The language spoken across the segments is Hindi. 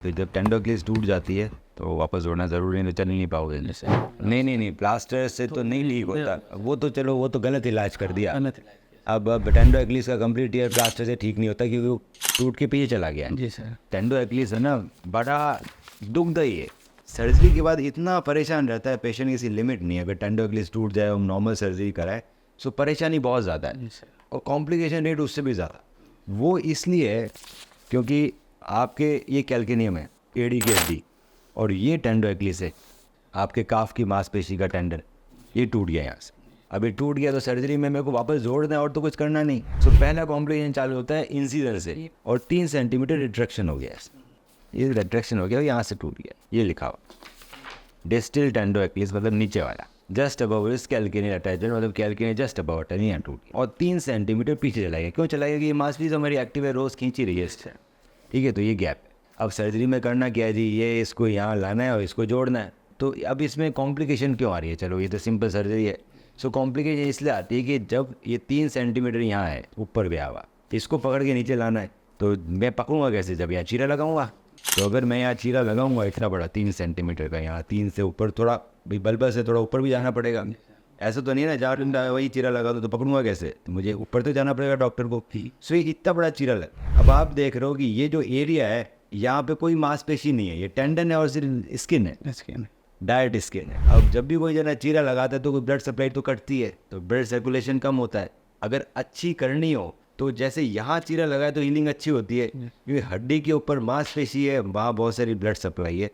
तो जब टेंडोक्लिस टूट जाती है तो वापस जोड़ना ज़रूरी नहीं, तो चल ही नहीं पाओगे जैसे। नहीं, प्लास्टर से तो नहीं लीक होता, वो तो चलो वो तो गलत इलाज कर दिया। अब टेंडोक्लिस का कंप्लीट ईयर प्लास्टर से ठीक नहीं होता क्योंकि वो टूट के पीछे चला गया। जी सर। टेंडोक्लिस है ना, बड़ा दुखदाई है। सर्जरी के बाद इतना परेशान रहता है पेशेंट, किसी लिमिट नहीं है। अगर टेंडोक्लिस टूट जाए, हम नॉर्मल सर्जरी कराए, सो परेशानी बहुत ज़्यादा है और कॉम्प्लिकेशन रेट उससे भी ज़्यादा। वो इसलिए है क्योंकि आपके ये कैल्केनियम है, एड़ी की हड्डी, और ये टेंडोक्लिस है आपके काफ की मांसपेशी का टेंडन, ये टूट गया यहाँ से। अब ये टूट गया तो सर्जरी में मेरे को वापस जोड़ना है और तो कुछ करना नहीं। सो पहला कॉम्प्लिकेशन चालू होता है इंसीजर से, और 3 सेंटीमीटर रिट्रैक्शन हो गया, ये रिट्रैक्शन हो गया, यहाँ से टूट गया, ये लिखा हुआ डिस्टल टेंडोक्लिस, मतलब नीचे वाला, जस्ट अबव इस कैल्केनियल अटैचमेंट, मतलब कैल्केनियल जस्ट अबव अटैच, यहाँ टूट गया और 3 सेंटीमीटर पीछे चला गया। क्यों चला गया? ये मांसपेशी हमारी एक्टिव है, रोज़ खींची रही है इससे, ठीक है। तो ये गैप है। अब सर्जरी में करना क्या है जी, ये इसको यहाँ लाना है और इसको जोड़ना है। तो अब इसमें कॉम्प्लिकेशन क्यों आ रही है? चलो ये तो सिंपल सर्जरी है। सो कॉम्प्लिकेशन इसलिए आती है कि जब ये 3 सेंटीमीटर यहाँ है ऊपर गया हुआ, इसको पकड़ के नीचे लाना है, तो मैं पकड़ूंगा कैसे? जब यहाँ चीरा लगाऊंगा। तो अगर मैं यहाँ चीरा लगाऊंगा इतना बड़ा 3 सेंटीमीटर का, यहाँ 3 से ऊपर थोड़ा भाई बल्बा से थोड़ा ऊपर भी जाना पड़ेगा। ऐसा तो नहीं है ना जहाँ वही चीरा लगा दो तो पकड़ूंगा कैसे? तो मुझे ऊपर तो जाना पड़ेगा डॉक्टर को। सो ये इतना बड़ा चीरा लगा। अब आप देख रहे हो कि ये जो एरिया है यहाँ पे कोई मांसपेशी नहीं है, ये टेंडन है और सिर्फ स्किन है, डायरेक्ट स्किन है। अब जब भी कोई जना चीरा लगाता है तो कोई ब्लड सप्लाई तो कटती है, तो ब्लड सर्कुलेशन कम होता है। अगर अच्छी करनी हो तो जैसे यहाँ चीरा लगाए तो हीलिंग अच्छी होती है, क्योंकि हड्डी के ऊपर मांसपेशी है, वहाँ बहुत सारी ब्लड सप्लाई है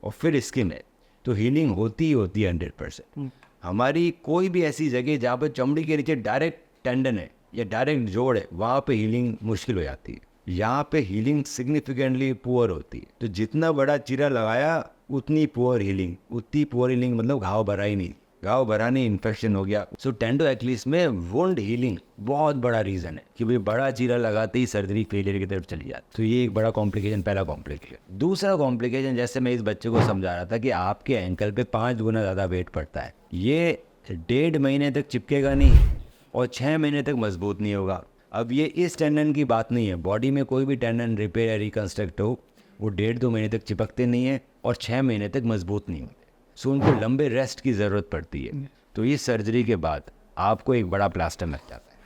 और फिर स्किन है, तो हीलिंग होती ही होती है 100%। हमारी कोई भी ऐसी जगह जहाँ पर चमड़ी के नीचे डायरेक्ट टेंडन है या डायरेक्ट जोड़ है, वहाँ पे हीलिंग मुश्किल हो जाती है। यहाँ पे हीलिंग सिग्निफिकेंटली पुअर होती है। तो जितना बड़ा चीरा लगाया उतनी पुअर हीलिंग, उतनी पुअर हीलिंग मतलब घाव भरा ही नहीं, घाव भरा नहीं, इन्फेक्शन हो गया। सो टेंडोक्लिस में वुंड हीलिंग बहुत बड़ा रीज़न है कि भाई बड़ा चीरा लगाते ही सर्जरी फेलियर की तरफ चली जाती। तो ये एक बड़ा कॉम्प्लिकेशन, पहला कॉम्प्लिकेशन। दूसरा कॉम्प्लिकेशन, जैसे मैं इस बच्चे को समझा रहा था कि आपके एंकल पे 5 गुना ज़्यादा वेट पड़ता है, ये 1.5 महीने तक चिपकेगा नहीं और 6 महीने तक मजबूत नहीं होगा। अब ये इस टेंडन की बात नहीं है, बॉडी में कोई भी टेंडन रिपेयर या रिकन्स्ट्रक्ट हो, वो 1.5-2 महीने तक चिपकते नहीं है और 6 महीने तक मजबूत नहीं होते। सो उनको लंबे रेस्ट की ज़रूरत पड़ती है। तो इस सर्जरी के बाद आपको एक बड़ा प्लास्टर लग जाता है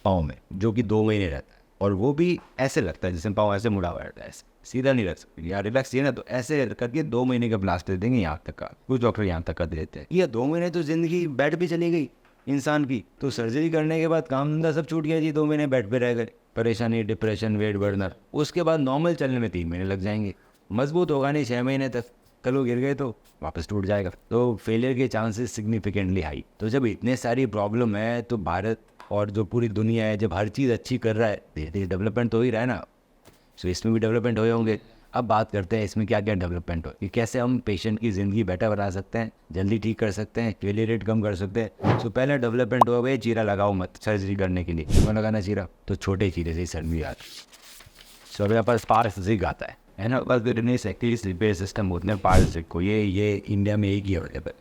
पाँव में, जो कि 2 महीने रहता है, और वो भी ऐसे लगता है जैसे पाँव ऐसे मुड़ा हुआ रहता है, ऐसे सीधा नहीं रख सकते। या रिलैक्स चाहिए ना तो ऐसे करके 2 महीने का प्लास्टर देंगे यहाँ तक का, कुछ डॉक्टर यहाँ तक का देते हैं। ये 2 महीने तो ज़िंदगी बेड पे चली गई इंसान की। तो सर्जरी करने के बाद काम धंधा सब छूट गया जी, 2 महीने बेड पे रह गए, परेशानी, डिप्रेशन, वेट बढ़ना। उसके बाद नॉर्मल चलने में 3 महीने लग जाएंगे, मजबूत होगा नहीं 6 महीने तक, कल गिर गए तो वापस टूट जाएगा। तो फेलियर के चांसेस सिग्निफिकेंटली हाई। तो जब इतने सारी प्रॉब्लम है तो भारत और जो पूरी दुनिया है, जब हर चीज़ अच्छी कर रहा है, धीरे धीरे डेवलपमेंट तो हो ही रहा है ना, सो इसमें भी डेवलपमेंट हुए होंगे। अब बात करते हैं इसमें क्या क्या डेवलपमेंट हो, कि कैसे हम पेशेंट की ज़िंदगी बेटर बना सकते हैं, जल्दी ठीक कर सकते हैं, फेलियर रेट कम कर सकते हैं। सो पहले डेवलपमेंट हो गए, चीरा लगाओ मत सर्जरी करने के लिए। क्यों लगाना चीरा? तो छोटे चीरे से ही सर्जरी आती है। सो अभी पास पारसिक आता है ना, बस रिपेयर सिस्टम होते हैं पारसिक को, ये इंडिया में एक ही अवेलेबल है,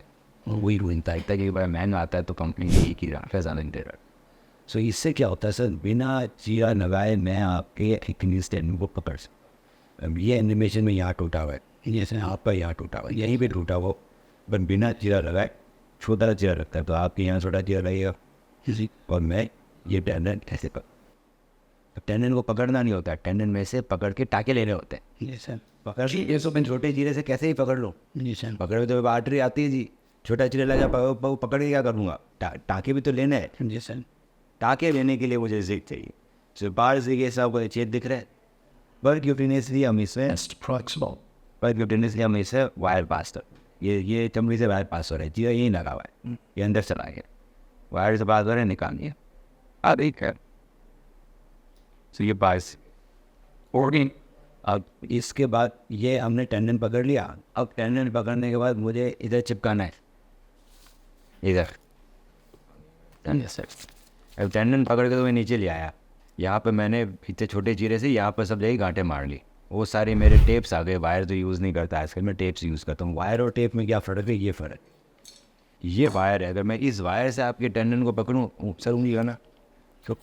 वही रूनता है कि बड़ा महंगा आता है तो कंपनी ने एक ही रखा ज़्यादा। सो इससे क्या होता है सर, बिना चीरा लगाए मैं आपके एक्टिनिस टेंडन को पकड़ सकता। अब ये एनिमेशन में यहाँ टूटा हुआ है, जैसे आपका यहाँ टूटा हुआ है, यहीं पे टूटा हुआ, बट बिना चीरा लगाए छोटा चीरा रखता है, तो आपके यहाँ छोटा चीरा लगेगा और मैं ये टेंडन कैसे पकड़। अब टेंडन को पकड़ना नहीं होता है, टेंडन में से पकड़ के टाके लेने होते हैं। जी सर। पकड़ ये तो मैं छोटे चीरे से कैसे ही पकड़ लूँ? जी सर। पकड़ तो आर्टरी आती है जी, छोटा चीरा लगा पकड़ के क्या करूँगा? टाके भी तो लेना है। जी सर। टाके लेने के लिए मुझे जिग चाहिए। सो बाहर से ये सब छेद दिख रहा है, परक्यूटेनियसली हम इसमें वायर पास कर, ये चमड़ी से वायर पास हो रहा है, चीरा यही लगा हुआ है, ये अंदर चला गया, वायर से पास हो रहा है, निकालिए। अब एक है, सो ये पास। अब इसके बाद ये हमने टेंडन पकड़ लिया। अब टेंडन पकड़ने के बाद मुझे इधर चिपकाना है, इधर। अब टेंडन पकड़ के तो मैं नीचे ले आया, यहाँ पे मैंने इतने छोटे चीरे से यहाँ पर सब जगह गांठें मार ली, वो सारे मेरे टेप्स आ गए। वायर तो यूज़ नहीं करता आजकल, मैं टेप्स यूज़ करता हूँ। वायर और टेप में क्या फ़र्क है? ये फ़र्क, ये वायर है, अगर मैं इस वायर से आपके टेंडन को पकड़ूँ सर उंगलियाँ ना, तो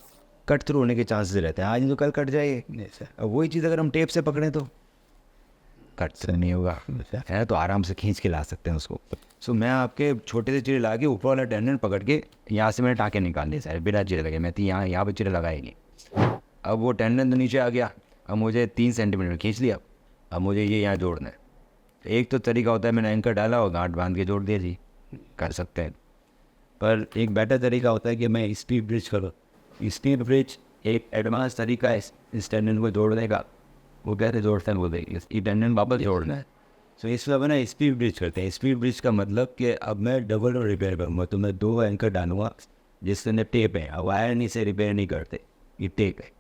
कट थ्रू होने के चांसेस रहते हैं, आज नहीं तो कल कट जाएगी। अब वही चीज़ अगर हम टेप से पकड़ें तो कट से नहीं होगा है, तो आराम से खींच के ला सकते हैं उसको। सो मैं आपके छोटे से चिरे ला के ऊपर वाला टेंडन पकड़ के यहाँ से मैंने टाँके निकाल लिए सारे बिना चिरे लगे। मैं तो यहाँ पे चिरे लगाए नहीं। अब वो टेंडन तो नीचे आ गया, अब मुझे 3 सेंटीमीटर खींच लिया। अब मुझे ये यहाँ जोड़ना है। एक तो तरीका होता है मैंने एंकर डाला और गांठ बांध के जोड़ दिया जी, कर सकते हैं। पर एक बेटर तरीका होता है कि मैं स्पीड ब्रिज करूँ। स्पीड ब्रिज एक एडवांस तरीका है इस टेंडन को जोड़ने का। वो कैसे जोड़ते हैं वो देखिए, ये टेंडन वापस जोड़ना है। सो इसमें अपना स्पीड ब्रिज करते हैं। स्पीड ब्रिज का मतलब कि अब मैं डबल रिपेयर करूँगा, तो मैं 2 एंकर डालूंगा जिसके अंदर टेप है। अब वायर से रिपेयर नहीं करते, ये टेप है।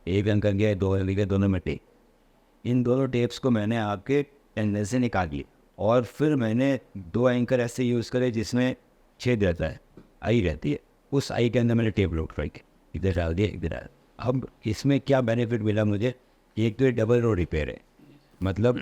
एक एंकर गया, 2 एंकर गया, दोनों में टेप। इन दोनों टेप्स को मैंने आपके टेंडन से निकाल लिया और फिर मैंने 2 एंकर ऐसे यूज़ करे जिसमें छेद रहता है, आई रहती है। उस आई के अंदर मैंने टेप लोड करके इधर डाल दिया, इधर डाल। अब इसमें क्या बेनिफिट मिला मुझे, एक तो ये डबल रो रिपेयर है। मतलब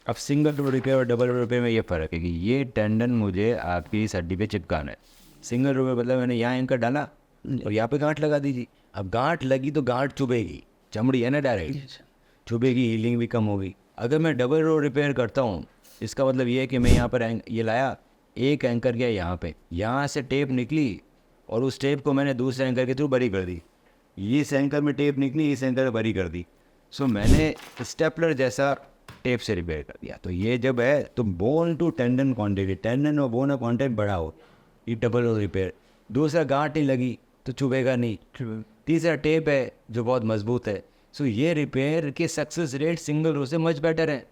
अब सिंगल रो रिपेयर और डबल रो रिपेयर में ये फ़र्क है कि ये टेंडन मुझे आपकी इस हड्डी पे चिपकाना है। सिंगल रो में मतलब मैंने यहाँ एंकर डाला और यहाँ पे गांठ लगा दीजिए। अब गांठ लगी तो गांठ चुभेगी, चमड़ी है ना डायरेक्ट, चुभेगी, हीलिंग भी कम होगी। अगर मैं डबल रो रिपेयर करता हूँ, इसका मतलब ये है कि मैं यहाँ पर ये लाया, एक एंकर गया यहाँ पे, यहाँ से टेप निकली और उस टेप को मैंने दूसरे एंकर के थ्रू बरी कर दी। इस एंकर में टेप निकली, इस एंकर में बरी कर दी। सो मैंने स्टेपलर जैसा टेप से रिपेयर कर दिया। तो ये जब है तो bone to tendon quantity, tendon और बोन का क्वांटिटी बड़ा हो, ये डबल रो रिपेयर। दूसरा गांठ नहीं लगी तो चुभेगा नहीं। तीसरा टेप है जो बहुत मजबूत है। सो ये रिपेयर के सक्सेस रेट सिंगल रो से मच बेटर है।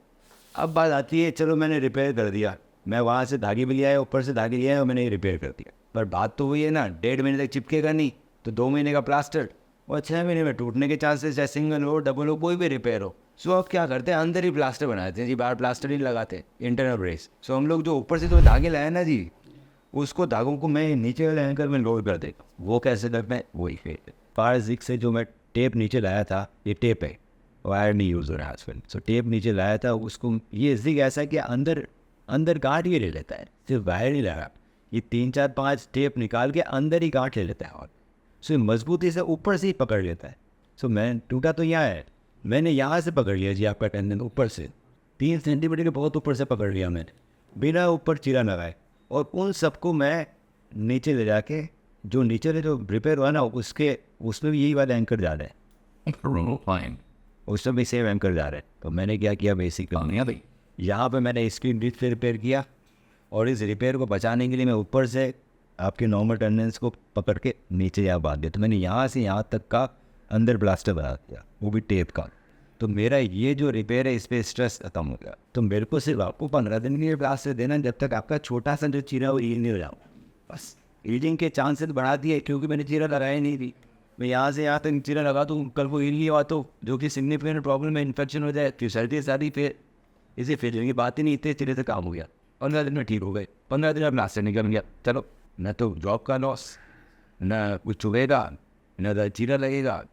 अब बात आती है, चलो मैंने रिपेयर कर दिया, मैं वहाँ से धागे भी ले आया, ऊपर से धागे ले आया और मैंने ये रिपेयर कर दिया। पर बात तो वही है ना, 1.5 महीने तक चिपकेगा नहीं, तो 2 महीने का प्लास्टर और 6 महीने में टूटने के चांसेस, चाहे सिंगल हो डबल हो कोई भी रिपेयर हो। सो अब क्या करते हैं, अंदर ही प्लास्टर बनाते हैं जी, बाहर प्लास्टर ही लगाते, इंटरनल ब्रेस। सो हम लोग जो ऊपर से तो धागे लाए ना जी, उसको धागों को मैं नीचे वाले एंकर में लोड कर देता हूँ। वो कैसे करते हैं, वही फिर फार जिग से जो मैं टेप नीचे लाया था, ये टेप है, वायर नहीं यूज़ हो रहा है आजकल। सो टेप नीचे लाया था, उसको ये जिग ऐसा है कि अंदर गांठ ये ले लेता है, सिर्फ वायर नहीं लगा, ये 3 4 5 टेप निकाल के अंदर ही गांठ ले लेता है और सो मजबूती से ऊपर से ही पकड़ लेता है। सो मैं टूटा तो यहाँ है, मैंने यहाँ से पकड़ लिया जी आपका टेंडन ऊपर से 3 सेंटीमीटर के बहुत ऊपर से पकड़ लिया मैंने, बिना ऊपर चीरा लगाए। और उन सबको मैं नीचे ले जाके, जो नीचे ले जो रिपेयर हुआ ना, उसमें भी यही वाला एंकर जा रहा है, उसमें भी सेम एंकर जा रहा है। तो मैंने क्या किया, बेसिकली यहाँ पे मैंने इसकी ब्रिज से रिपेयर किया और इस रिपेयर को बचाने के लिए मैं ऊपर से आपके नॉर्मल टेंडेंस को पकड़ के नीचे यहाँ बांध दिया। तो मैंने यहाँ से यहाँ तक का अंदर प्लास्टर बना दिया, वो भी टेप का। तो मेरा ये जो रिपेयर है इस पर स्ट्रेस खत्म हो गया। तो मेरे को सिर्फ आपको 15 दिन के लिए प्लास्टर देना, जब तक आपका छोटा सा जो चीरा वो हील नहीं हो जाओ, बस। हीलिंग के चांसेस बढ़ा दिए क्योंकि मैंने चीरा लगाया नहीं थी। मैं यहाँ से यहाँ तक चीरा लगा तो कल को हील नहीं हुआ तो जो कि सिग्निफिकेंट प्रॉब्लम है, इन्फेक्शन हो जाए, फिर सर्दी सारी, फिर इसे फिर की बात ही नहीं, इतने चीरे से काम हो गया। 15 दिन में ठीक हो गए, 15 दिन में प्लास्टर निकल गया। चलो, न तो जॉब का लॉस, न कुछ चुभेगा, न चीरा लगेगा,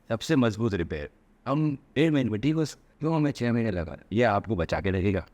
सबसे मजबूत रिपेयर। हम 1.5 महीने में ठीक हो, क्यों हमें 6 महीने लगा, ये आपको बचा के रखेगा।